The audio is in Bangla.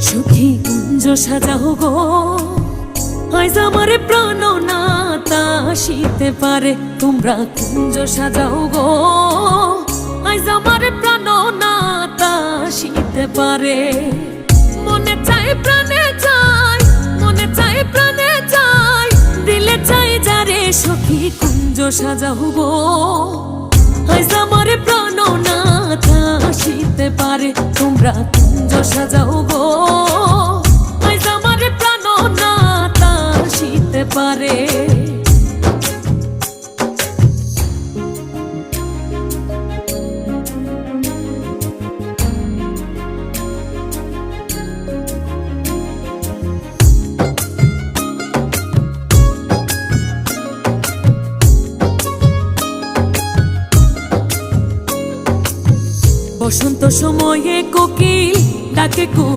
সুখী কুঞ্জ সাজাও গো, আজ আমার প্রাণনাথ আসিতে পারে। তোমরা কুঞ্জ সাজাও গো, আজ আমার প্রাণনাথ আসিতে পারে। মনে চাই প্রাণে চাই, মনে চাই প্রাণে চাই, দিলে চাই যারে সখী কুঞ্জ সাজাও গো, আজ আমার প্রাণনাথ আসিতে পারে। তোমরা কুঞ্জ সাজাও গো, আজ আমার প্রাণনাথ আসিতে পারে। বসন্ত সময়ে কোকিল ডাকে